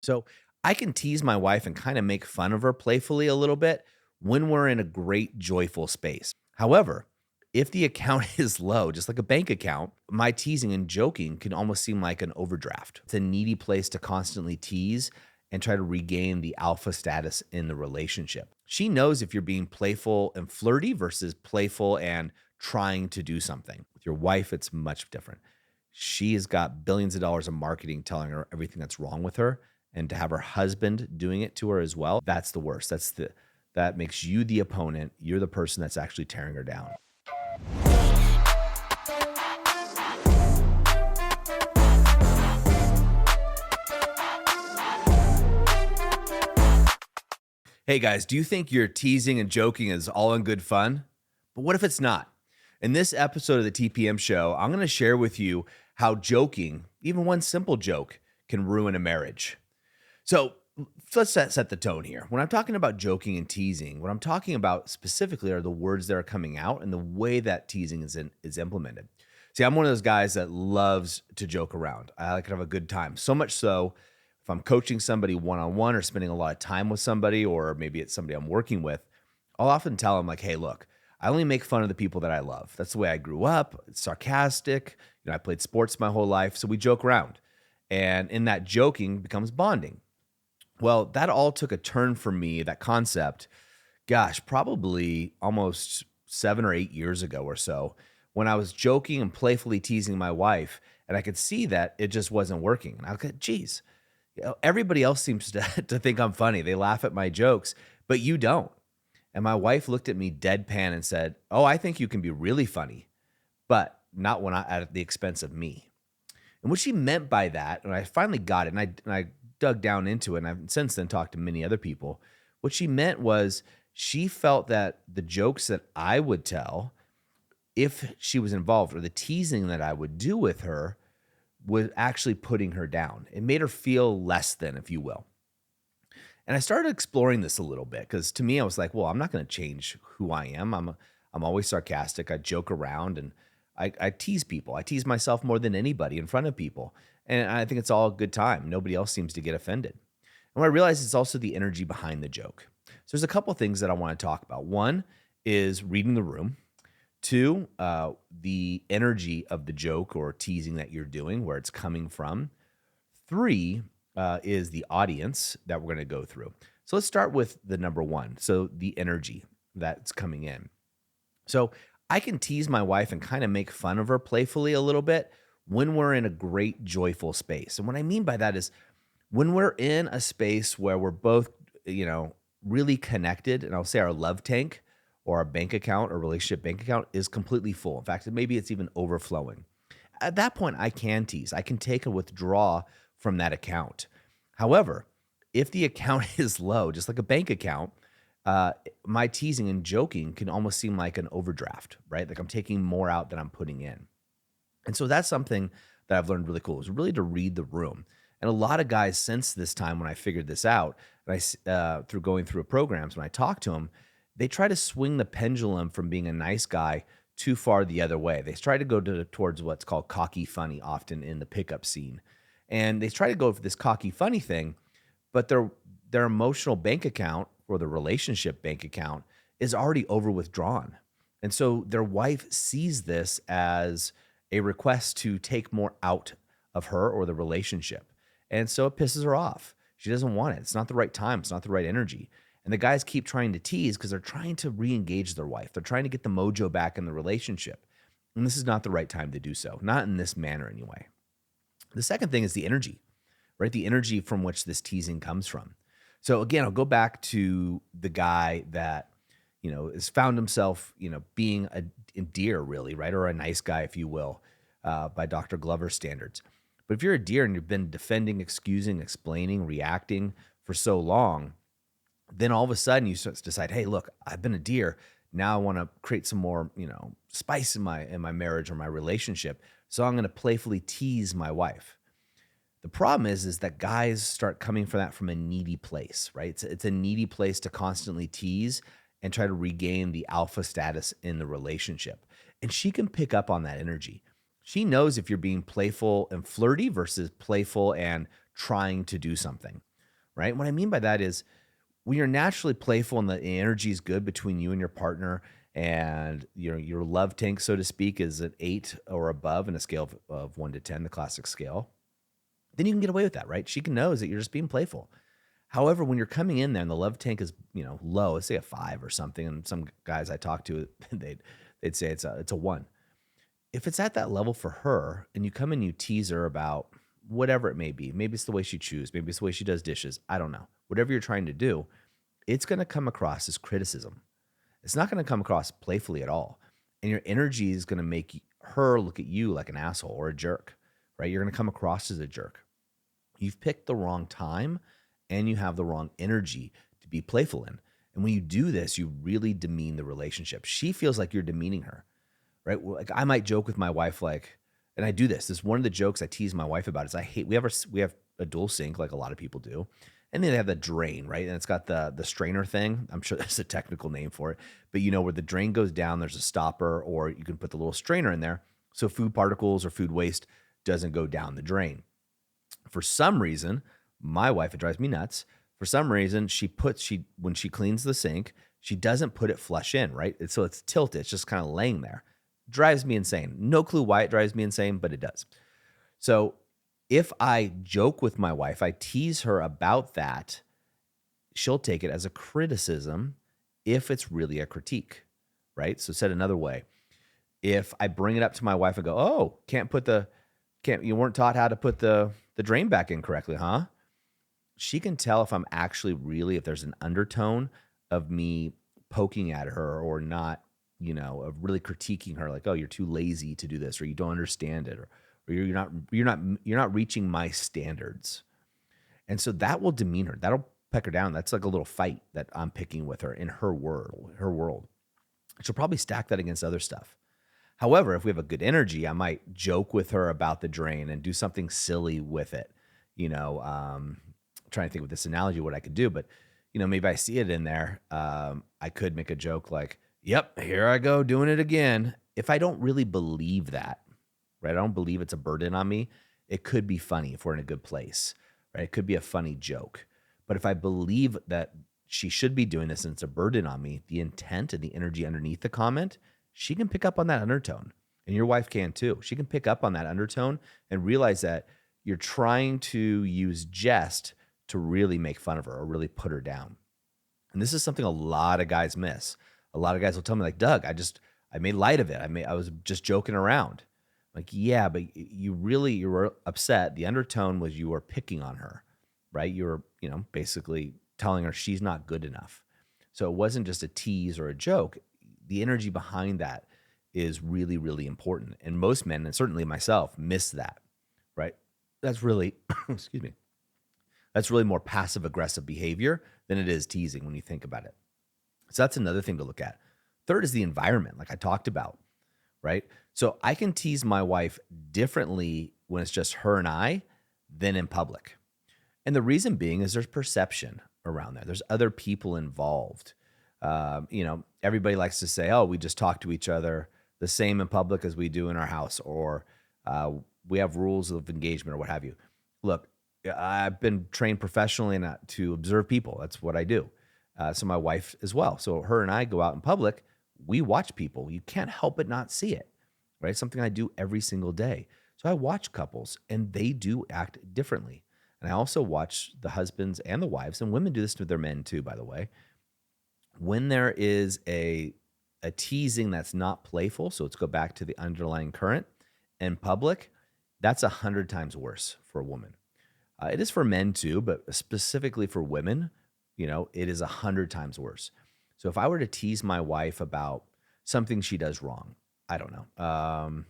So I can tease my wife and kind of make fun of her playfully a little bit when we're in a great, joyful space. However, if the account is low, just like a bank account, my teasing and joking can almost seem like an overdraft. It's a needy place to constantly tease and try to regain the alpha status in the relationship. She knows if you're being playful and flirty versus playful and trying to do something. With your wife, it's much different. She has got billions of dollars of marketing telling her everything that's wrong with her, and to have her husband doing it to her as well, that's the worst. That makes you the opponent. You're the person that's actually tearing her down. Hey guys, do you think your teasing and joking is all in good fun? But what if it's not? In this episode of the TPM Show, I'm going to share with you how joking, even one simple joke, can ruin a marriage. So let's set the tone here. When I'm talking about joking and teasing, what I'm talking about specifically are the words that are coming out and the way that teasing is implemented. See, I'm one of those guys that loves to joke around. I like to have a good time. So much so, if I'm coaching somebody one-on-one or spending a lot of time with somebody, or maybe it's somebody I'm working with, I'll often tell them like, hey, look, I only make fun of the people that I love. That's the way I grew up. It's sarcastic. I played sports my whole life, so we joke around. And in that joking becomes bonding. Well, that all took a turn for me, that concept, gosh, probably almost 7 or 8 years ago or so, when I was joking and playfully teasing my wife, and I could see that it just wasn't working. And I was like, geez, everybody else seems to think I'm funny. They laugh at my jokes, but you don't. And my wife looked at me deadpan and said, oh, I think you can be really funny, but not at the expense of me. And what she meant by that, and I finally got it, and I dug down into it, and I've since then talked to many other people. What she meant was she felt that the jokes that I would tell, if she was involved, or the teasing that I would do with her, was actually putting her down. It made her feel less than, if you will. And I started exploring this a little bit because to me, I was like, well, I'm not going to change who I am. I'm always sarcastic. I joke around and I tease people. I tease myself more than anybody in front of people. And I think it's all a good time. Nobody else seems to get offended. And what I realized is also the energy behind the joke. So there's a couple things that I want to talk about. One is reading the room. Two, the energy of the joke or teasing that you're doing, where it's coming from. Three, is the audience that we're going to go through. So let's start with the number one. So the energy that's coming in. So I can tease my wife and kind of make fun of her playfully a little bit when we're in a great, joyful space. And what I mean by that is when we're in a space where we're both, really connected, and I'll say our love tank or our bank account or relationship bank account is completely full. In fact, maybe it's even overflowing. At that point, I can tease. I can take a withdraw from that account. However, if the account is low, just like a bank account, my teasing and joking can almost seem like an overdraft, right? Like I'm taking more out than I'm putting in. And so that's something that I've learned really cool, is really to read the room. And a lot of guys since this time when I figured this out, and through going through programs, when I talk to them, they try to swing the pendulum from being a nice guy too far the other way. They try to go towards what's called cocky funny often in the pickup scene. And they try to go for this cocky funny thing, but their emotional bank account or the relationship bank account is already over withdrawn. And so their wife sees this as a request to take more out of her or the relationship. And so it pisses her off. She doesn't want it. It's not the right time. It's not the right energy. And the guys keep trying to tease because they're trying to re-engage their wife. They're trying to get the mojo back in the relationship. And this is not the right time to do so, not in this manner anyway. The second thing is the energy, right? The energy from which this teasing comes from. So again, I'll go back to the guy that, has found himself, being a deer really, right? Or a nice guy, if you will, by Dr. Glover's standards. But if you're a deer and you've been defending, excusing, explaining, reacting for so long, then all of a sudden you start to decide, hey, look, I've been a deer. Now I want to create some more, spice in my marriage or my relationship. So I'm going to playfully tease my wife. The problem is that guys start coming from that from a needy place, right? It's a needy place to constantly tease and try to regain the alpha status in the relationship. And she can pick up on that energy. She knows if you're being playful and flirty versus playful and trying to do something. right? What I mean by that is when you're naturally playful and the energy is good between you and your partner, and your love tank, so to speak, is an 8 or above in a scale of 1 to 10, the classic scale, then you can get away with that, right? She can knows that you're just being playful. However, when you're coming in there and the love tank is, low, let's say a 5 or something, and some guys I talk to, they'd say it's a 1. If it's at that level for her and you come and you tease her about whatever it may be, maybe it's the way she chews, maybe it's the way she does dishes, I don't know. Whatever you're trying to do, it's going to come across as criticism. It's not going to come across playfully at all. And your energy is going to make her look at you like an asshole or a jerk, right? You're going to come across as a jerk. You've picked the wrong time and you have the wrong energy to be playful in. And when you do this, you really demean the relationship. She feels like you're demeaning her, right? Like I might joke with my wife, and I do this. This is one of the jokes I tease my wife about is we have a dual sink like a lot of people do. And then they have the drain, right? And it's got the strainer thing. I'm sure there's a technical name for it. But where the drain goes down, there's a stopper, or you can put the little strainer in there so food particles or food waste doesn't go down the drain. For some reason, my wife, it drives me nuts. For some reason, when she cleans the sink, she doesn't put it flush in, right? So it's tilted. It's just kind of laying there. Drives me insane. No clue why it drives me insane, but it does. So if I joke with my wife, I tease her about that, she'll take it as a criticism if it's really a critique, right? So said another way, if I bring it up to my wife and go, "Oh, you weren't taught how to put the drain back in correctly, huh?" She can tell if I'm actually if there's an undertone of me poking at her or not, of really critiquing her, like, "Oh, you're too lazy to do this," or "You don't understand it," or you're not reaching my standards. And so that will demean her. That'll peck her down. That's like a little fight that I'm picking with her in her world. She'll probably stack that against other stuff. However, if we have a good energy, I might joke with her about the drain and do something silly with it. Trying to think with this analogy what I could do, but maybe I see it in there. I could make a joke like, "Yep, here I go doing it again." If I don't really believe that, right? I don't believe it's a burden on me. It could be funny if we're in a good place, right? It could be a funny joke. But if I believe that she should be doing this and it's a burden on me, the intent and the energy underneath the comment, she can pick up on that undertone. And your wife can too. She can pick up on that undertone and realize that you're trying to use jest to really make fun of her or really put her down. And this is something a lot of guys miss. A lot of guys will tell me like, "Doug, I made light of it. I was just joking around." Like, yeah, but you were upset. The undertone was you were picking on her, right? You were, basically telling her she's not good enough. So it wasn't just a tease or a joke. The energy behind that is really, really important. And most men, and certainly myself, miss that, right? That's really, excuse me, that's really more passive aggressive behavior than it is teasing when you think about it. So that's another thing to look at. Third is the environment, like I talked about, right? So I can tease my wife differently when it's just her and I than in public. And the reason being is there's perception around there. There's other people involved. Everybody likes to say, "Oh, we just talk to each other the same in public as we do in our house," or we have rules of engagement or what have you. Look, I've been trained professionally to observe people. That's what I do. So my wife as well. So her and I go out in public. We watch people. You can't help but not see it, right? Something I do every single day. So I watch couples and they do act differently. And I also watch the husbands and the wives, and women do this to their men too, by the way. When there is a teasing that's not playful, so let's go back to the underlying current, in public, that's 100 times worse for a woman. It is for men too, but specifically for women, it is 100 times worse. So if I were to tease my wife about something she does wrong, I don't know.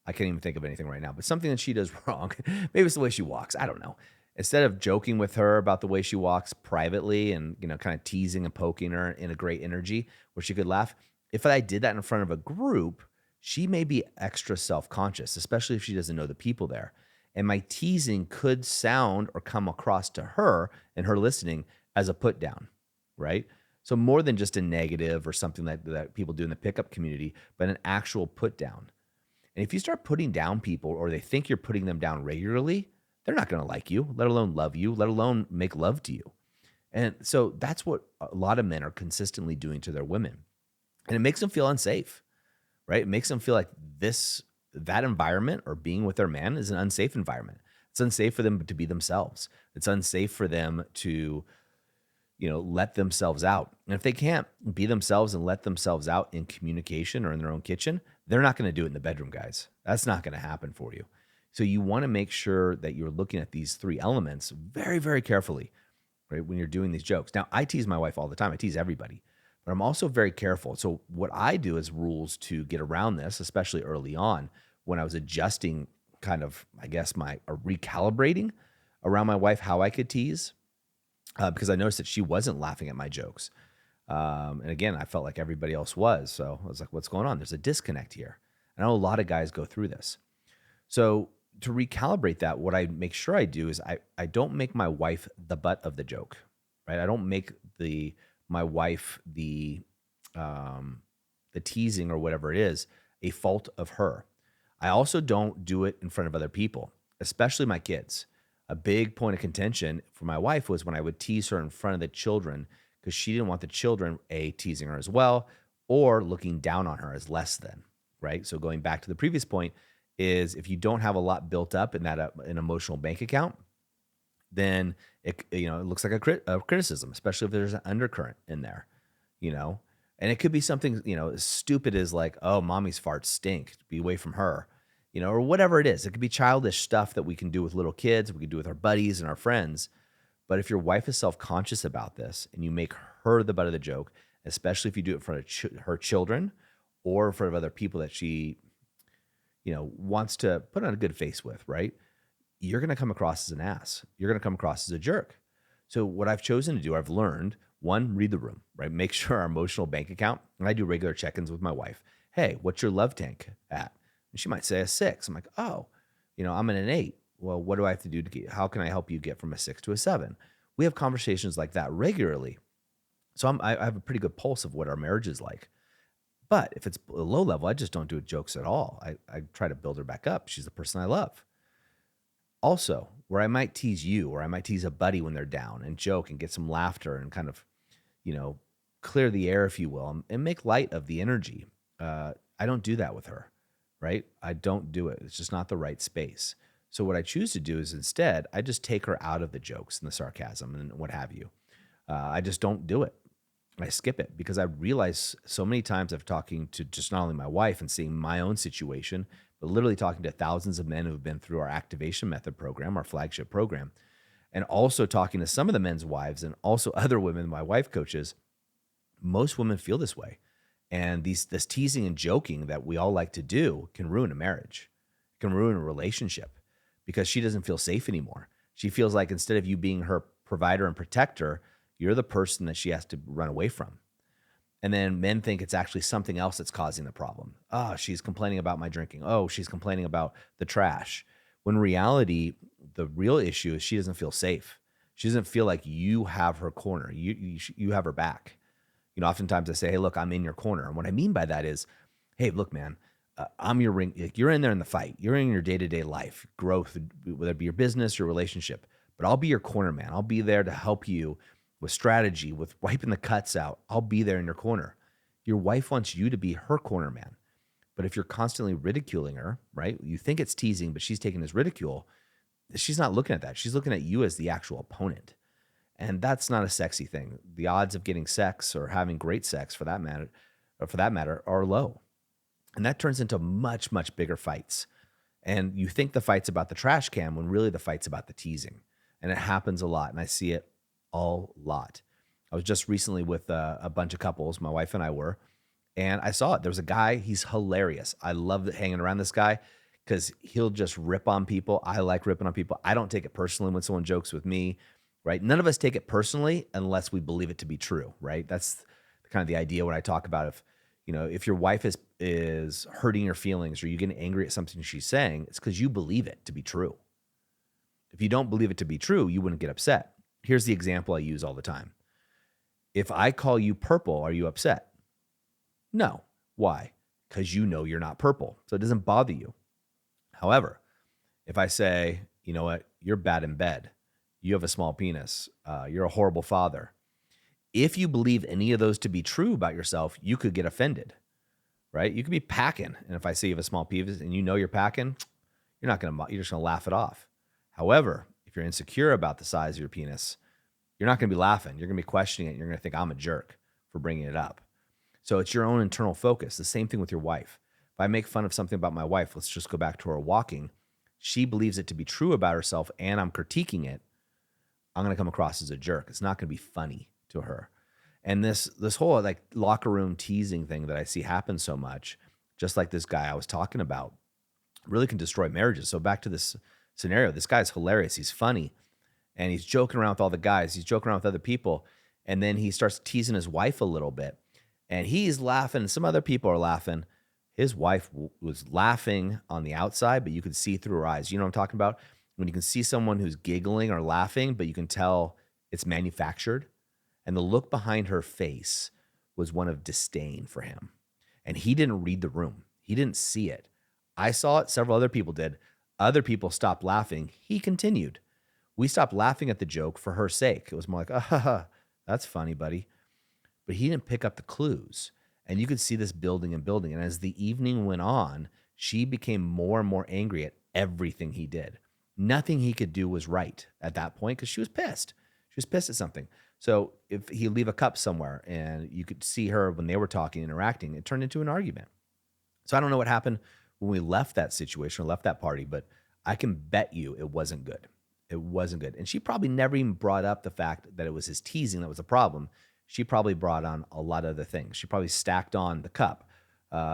I can't even think of anything right now, but something that she does wrong. Maybe it's the way she walks. I don't know. Instead of joking with her about the way she walks privately and, kind of teasing and poking her in a great energy where she could laugh, if I did that in front of a group, she may be extra self-conscious, especially if she doesn't know the people there. And my teasing could sound or come across to her and her listening as a put down, right? So more than just a negative or something that people do in the pickup community, but an actual put down. And if you start putting down people or they think you're putting them down regularly, they're not going to like you, let alone love you, let alone make love to you. And so that's what a lot of men are consistently doing to their women. And it makes them feel unsafe, right? It makes them feel like that environment or being with their man is an unsafe environment. It's unsafe for them to be themselves. It's unsafe for them to, let themselves out. And if they can't be themselves and let themselves out in communication or in their own kitchen, they're not going to do it in the bedroom, guys. That's not going to happen for you. So you want to make sure that you're looking at these three elements very, very carefully, right? When you're doing these jokes. Now, I tease my wife all the time. I tease everybody, but I'm also very careful. So what I do is rules to get around this, especially early on when I was adjusting kind of, I guess, recalibrating around my wife, how I could tease, because I noticed that she wasn't laughing at my jokes. And again, I felt like everybody else was. So I was like, what's going on? There's a disconnect here. I know a lot of guys go through this. So to recalibrate that, what I make sure I do is I don't make my wife the butt of the joke, right? I don't make my wife the teasing or whatever it is a fault of her. I also don't do it in front of other people, especially my kids. A big point of contention for my wife was when I would tease her in front of the children because she didn't want the children, teasing her as well or looking down on her as less than, right? So going back to the previous point is if you don't have a lot built up in that an emotional bank account, then it looks like a criticism, especially if there's an undercurrent in there, and it could be something, as stupid as like, oh, mommy's farts stink, be away from her, or whatever it is. It could be childish stuff that we can do with little kids, we can do with our buddies and our friends. But if your wife is self-conscious about this and you make her the butt of the joke, especially if you do it in front of her children or in front of other people that she, wants to put on a good face with, right? You're going to come across as an ass. You're going to come across as a jerk. So what I've chosen to do, I've learned, one, read the room, right? Make sure our emotional bank account, and I do regular check-ins with my wife. Hey, what's your love tank at? And she might say a 6. I'm like, oh, I'm at an 8. Well, what do I have to do how can I help you get from a 6 to a 7? We have conversations like that regularly. So I have a pretty good pulse of what our marriage is like. But if it's a low level, I just don't do jokes at all. I try to build her back up. She's the person I love. Also, where I might tease you or I might tease a buddy when they're down and joke and get some laughter and kind of, clear the air, if you will, and make light of the energy. I don't do that with her, right? I don't do it. It's just not the right space. So what I choose to do is instead, I just take her out of the jokes and the sarcasm and what have you. I just don't do it. I skip it because I realize so many times I've talking to just not only my wife and seeing my own situation, but literally talking to thousands of men who have been through our activation method program, our flagship program, and also talking to some of the men's wives and also other women my wife coaches. Most women feel this way. And this teasing and joking that we all like to do can ruin a marriage, can ruin a relationship because she doesn't feel safe anymore. She feels like instead of you being her provider and protector, you're the person that she has to run away from. And then men think it's actually something else that's causing the problem. Oh, she's complaining about my drinking. Oh, she's complaining about the trash. When in reality, the real issue is she doesn't feel safe. She doesn't feel like you have her corner. You have her back. Oftentimes I say, hey, look, I'm in your corner. And what I mean by that is, hey, look, man, I'm your ring. You're in there in the fight. You're in your day-to-day life, growth, whether it be your business, your relationship. But I'll be your corner man. I'll be there to help you with strategy, with wiping the cuts out. I'll be there in your corner. Your wife wants you to be her corner man. But if you're constantly ridiculing her, right? You think it's teasing, but she's taking as ridicule. She's not looking at that. She's looking at you as the actual opponent. And that's not a sexy thing. The odds of getting sex or having great sex for that matter are low. And that turns into much, much bigger fights. And you think the fight's about the trash can when really the fight's about the teasing. And it happens a lot. And I see it a lot. I was just recently with a bunch of couples, my wife and I were, and I saw it. There was a guy, he's hilarious. I love hanging around this guy because he'll just rip on people. I like ripping on people. I don't take it personally when someone jokes with me, right? None of us take it personally unless we believe it to be true, right? That's kind of the idea when I talk about if your wife is hurting your feelings or you getting angry at something she's saying, it's because you believe it to be true. If you don't believe it to be true, you wouldn't get upset. Here's the example I use all the time. If I call you purple, are you upset? No. Why? Because you know you're not purple. So it doesn't bother you. However, if I say, you know what? You're bad in bed. You have a small penis. You're a horrible father. If you believe any of those to be true about yourself, you could get offended, right? You could be packing. And if I say you have a small penis and you know you're packing, you're just going to laugh it off. However, if you're insecure about the size of your penis, you're not going to be laughing. You're going to be questioning it. You're going to think I'm a jerk for bringing it up. So it's your own internal focus. The same thing with your wife. If I make fun of something about my wife, let's just go back to her walking. She believes it to be true about herself and I'm critiquing it. I'm going to come across as a jerk. It's not going to be funny to her. And this whole like locker room teasing thing that I see happen so much, just like this guy I was talking about, really can destroy marriages. So back to this scenario, this guy's hilarious. He's funny and he's joking around with all the guys. He's joking around with other people. And then he starts teasing his wife a little bit and he's laughing. Some other people are laughing. His wife was laughing on the outside, but you could see through her eyes. You know what I'm talking about? When you can see someone who's giggling or laughing, but you can tell it's manufactured. And the look behind her face was one of disdain for him. And he didn't read the room. He didn't see it. I saw it. Several other people did. Other people stopped laughing. He continued. We stopped laughing at the joke for her sake. It was more like, that's funny, buddy. But he didn't pick up the clues. And you could see this building and building. And as the evening went on, she became more and more angry at everything he did. Nothing he could do was right at that point because she was pissed. She was pissed at something. So if he'd leave a cup somewhere and you could see her when they were talking, interacting, it turned into an argument. So I don't know what happened when we left that situation or left that party, but I can bet you it wasn't good. It wasn't good. And she probably never even brought up the fact that it was his teasing that was a problem. She probably brought on a lot of other things. She probably stacked on the cup.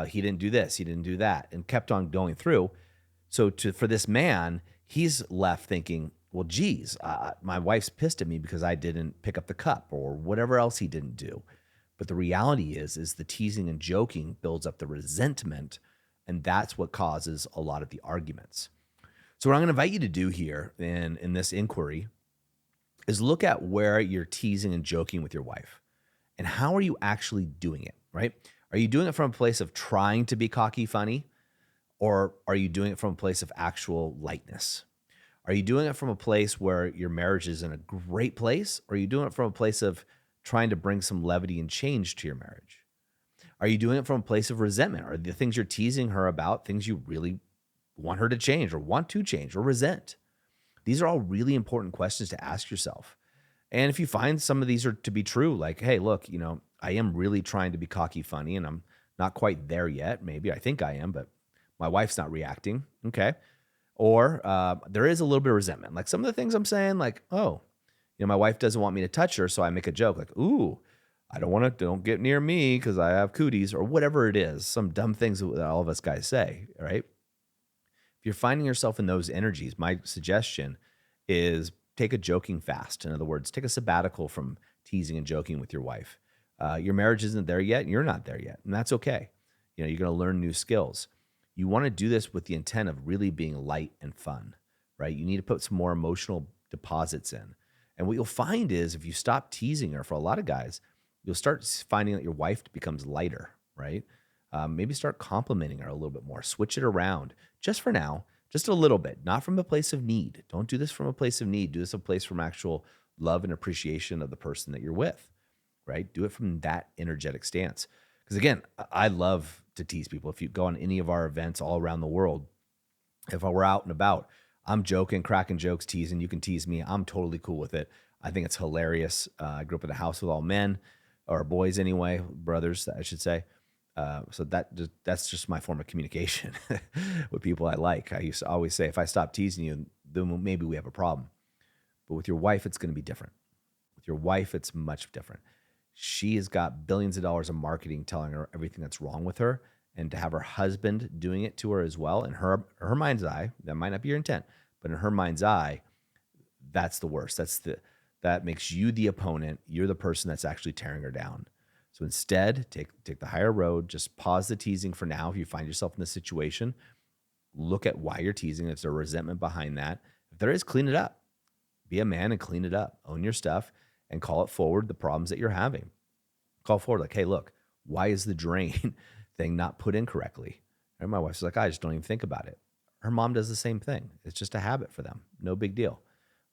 He didn't do this, he didn't do that, and kept on going through. So for this man, he's left thinking, well, geez, my wife's pissed at me because I didn't pick up the cup or whatever else he didn't do. But the reality is the teasing and joking builds up the resentment, and that's what causes a lot of the arguments. So what I'm going to invite you to do here in this inquiry is look at where you're teasing and joking with your wife and how are you actually doing it, right? Are you doing it from a place of trying to be cocky funny, or are you doing it from a place of actual lightness? Are you doing it from a place where your marriage is in a great place, or are you doing it from a place of trying to bring some levity and change to your marriage? Are you doing it from a place of resentment? Are the things you're teasing her about things you really want her to change or want to change or resent? These are all really important questions to ask yourself. And if you find some of these are to be true, like, hey, look, I am really trying to be cocky funny and I'm not quite there yet. Maybe I think I am, but my wife's not reacting. Okay. Or there is a little bit of resentment. Like some of the things I'm saying, like, oh, my wife doesn't want me to touch her. So I make a joke like, ooh, don't get near me because I have cooties or whatever it is. Some dumb things that all of us guys say, right? If you're finding yourself in those energies, my suggestion is take a joking fast. In other words, take a sabbatical from teasing and joking with your wife. Your marriage isn't there yet, and you're not there yet, and that's okay. You're going to learn new skills. You want to do this with the intent of really being light and fun, right? You need to put some more emotional deposits in. And what you'll find is if you stop teasing her, for a lot of guys, you'll start finding that your wife becomes lighter, right? Maybe start complimenting her a little bit more. Switch it around just for now, just a little bit, not from a place of need. Don't do this from a place of need. Do this a place from actual love and appreciation of the person that you're with, right? Do it from that energetic stance. Because again, I love to tease people. If you go on any of our events all around the world, if we're out and about, I'm joking, cracking jokes, teasing. You can tease me. I'm totally cool with it. I think it's hilarious. I grew up in a house with all men, or boys anyway, brothers, I should say. So that's just my form of communication with people I like. I used to always say, if I stop teasing you, then maybe we have a problem. But with your wife, it's going to be different. With your wife, it's much different. She has got billions of dollars of marketing telling her everything that's wrong with her, and to have her husband doing it to her as well. In her mind's eye, that might not be your intent, but in her mind's eye, that's the worst. That makes you the opponent. You're the person that's actually tearing her down. So instead, take the higher road. Just pause the teasing for now. If you find yourself in this situation, look at why you're teasing. If there's resentment behind that, if there is, clean it up. Be a man and clean it up. Own your stuff and call it forward the problems that you're having. Call forward like, hey, look, why is the drain thing not put in correctly? And my wife's like, I just don't even think about it. her mom does the same thing. It's just a habit for them. No big deal,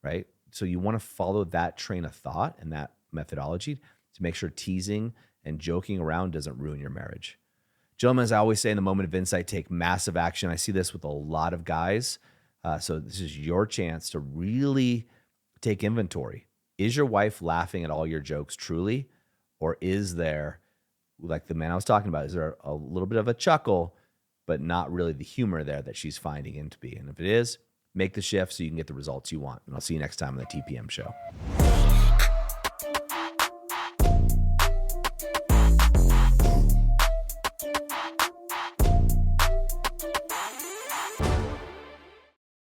right? So you want to follow that train of thought and that methodology to make sure teasing and joking around doesn't ruin your marriage. Gentlemen, as I always say, in the moment of insight, take massive action. I see this with a lot of guys. So this is your chance to really take inventory. Is your wife laughing at all your jokes truly? Or is there, like the man I was talking about, is there a little bit of a chuckle, but not really the humor there that she's finding him to be? And if it is, make the shift so you can get the results you want. And I'll see you next time on the TPM Show.